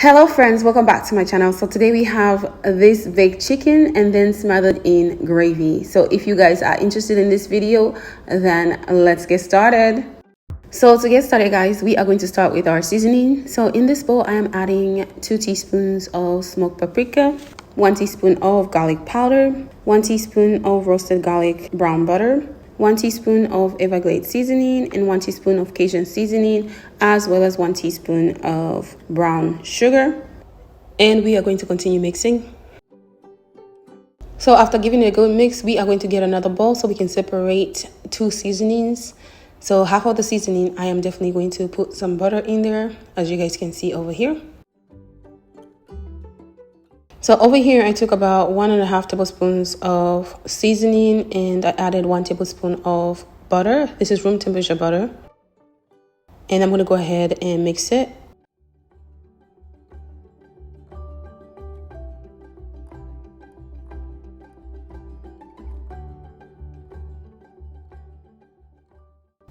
Hello friends, welcome back to my channel. So today we have this baked chicken and then smothered in gravy. So if you guys are interested in this video, then let's get started. So to get started guys, we are going to start with our seasoning. So in this bowl I am adding 2 teaspoons of smoked paprika, 1 teaspoon of garlic powder, 1 teaspoon of roasted garlic brown butter, 1 teaspoon of everglade seasoning, and 1 teaspoon of cajun seasoning, as well as 1 teaspoon of brown sugar. And we are going to continue mixing. So after giving it a good mix, we are going to get another bowl so we can separate 2 seasonings. So half of the seasoning, I am definitely going to put some butter in there, as you guys can see over here. So over here, I took about 1.5 tablespoons of seasoning and I added 1 tablespoon of butter. This is room temperature butter. And I'm going to go ahead and mix it.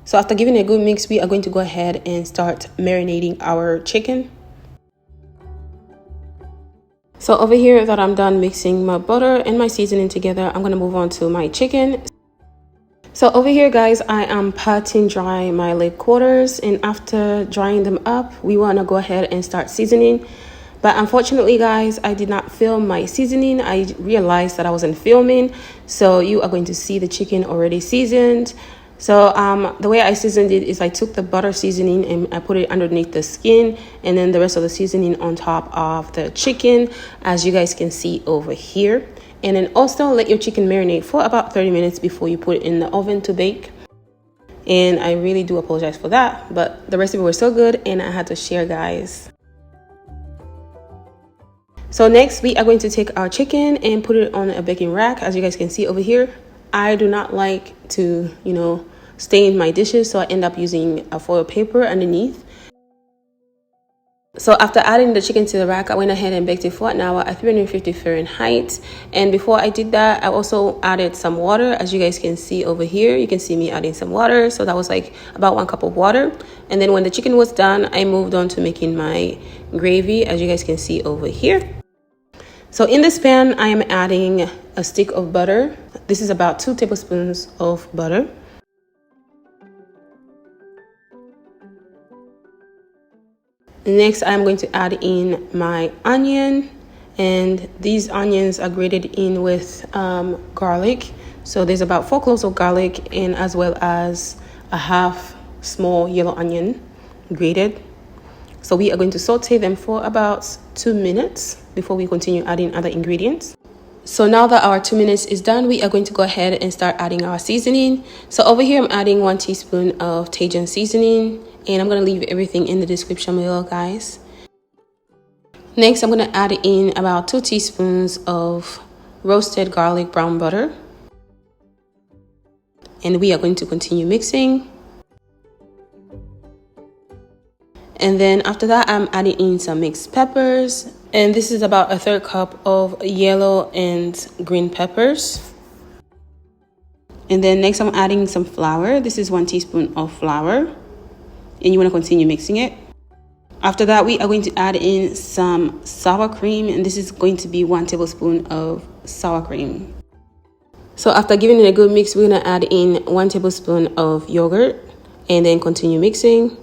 So after giving it a good mix, we are going to go ahead and start marinating our chicken. So over here that I'm done mixing my butter and my seasoning together, I'm going to move on to my chicken. So over here guys, I am patting dry my leg quarters, and after drying them up, we want to go ahead and start seasoning. But unfortunately guys, I did not film my seasoning. I realized that I wasn't filming, so you are going to see the chicken already seasoned. So the way I seasoned it is I took the butter seasoning and I put it underneath the skin, and then the rest of the seasoning on top of the chicken, as you guys can see over here. And then also let your chicken marinate for about 30 minutes before you put it in the oven to bake. And I really do apologize for that, but the recipe was so good and I had to share, guys. So next we are going to take our chicken and put it on a baking rack, as you guys can see over here. I do not like to, stain my dishes, so I end up using a foil paper underneath. So after adding the chicken to the rack, I went ahead and baked it for an hour at 350 Fahrenheit. And before I did that, I also added some water, as you guys can see over here. You can see me adding some water, so that was like about 1 cup of water. And then when the chicken was done, I moved on to making my gravy, as you guys can see over here. So in this pan, I am adding a stick of butter. This is about 2 tablespoons of butter. Next, I'm going to add in my onion, and these onions are grated in with garlic. So there's about 4 cloves of garlic, and as well as a half small yellow onion grated. So we are going to saute them for about 2 minutes before we continue adding other ingredients. So now that our 2 minutes is done, we are going to go ahead and start adding our seasoning. So over here, I'm adding 1 teaspoon of cajun seasoning, and I'm going to leave everything in the description below, guys. Next, I'm going to add in about 2 teaspoons of roasted garlic brown butter. And we are going to continue mixing. And then after that, I'm adding in some mixed peppers. And this is about 1/3 cup of yellow and green peppers. And then next, I'm adding some flour. This is 1 teaspoon of flour. And you want to continue mixing it. After that, we are going to add in some sour cream, and this is going to be 1 tablespoon of sour cream. So after giving it a good mix, we're going to add in 1 tablespoon of yogurt and then continue mixing.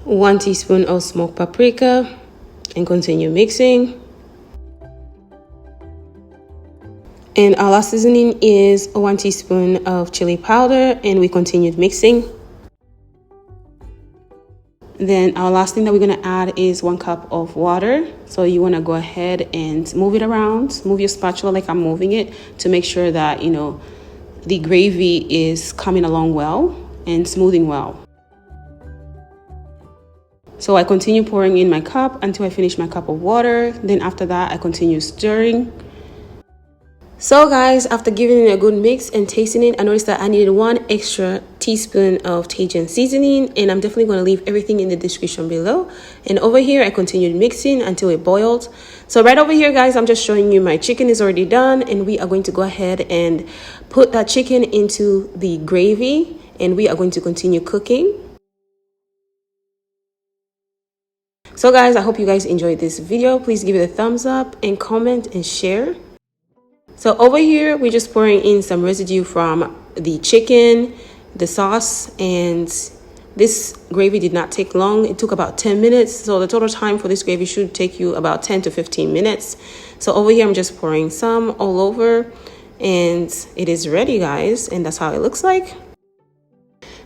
1 teaspoon of smoked paprika and continue mixing. And our last seasoning is 1 teaspoon of chili powder, and we continued mixing. Then our last thing that we're going to add is 1 cup of water. So you want to go ahead and move it around, move your spatula like I'm moving it, to make sure that, the gravy is coming along well and smoothing well. So I continue pouring in my cup until I finish my cup of water. Then after that, I continue stirring. So guys, after giving it a good mix and tasting it, I noticed that I needed 1 extra teaspoon of cajun seasoning, and I'm definitely going to leave everything in the description below. And over here, I continued mixing until it boiled. So right over here, guys, I'm just showing you my chicken is already done, and we are going to go ahead and put that chicken into the gravy, and we are going to continue cooking. So guys, I hope you guys enjoyed this video. Please give it a thumbs up and comment and share. So over here, we're just pouring in some residue from the chicken, the sauce, and this gravy did not take long. It took about 10 minutes. So the total time for this gravy should take you about 10 to 15 minutes. So over here, I'm just pouring some all over, and it is ready, guys. And that's how it looks like.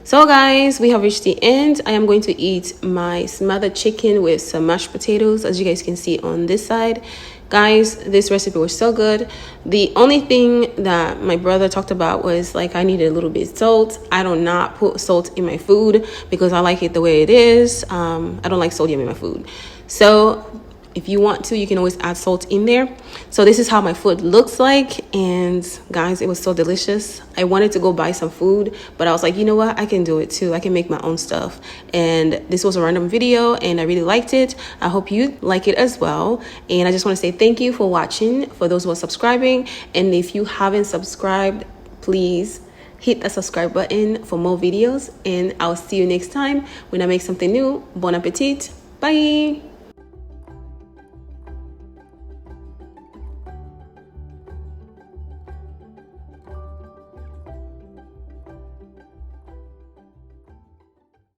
So guys, we have reached the end. I am going to eat my smothered chicken with some mashed potatoes, as you guys can see on this side. Guys, this recipe was so good. The only thing that my brother talked about was like I needed a little bit of salt. I do not put salt in my food because I like it the way it is. I don't like sodium in my food. So if you want to, you can always add salt in there. So this is how my food looks like. And guys, it was so delicious. I wanted to go buy some food, but I was like, you know what? I can do it too. I can make my own stuff. And this was a random video and I really liked it. I hope you like it as well. And I just want to say thank you for watching, for those who are subscribing. And if you haven't subscribed, please hit the subscribe button for more videos. And I'll see you next time when I make something new. Bon appetit. Bye.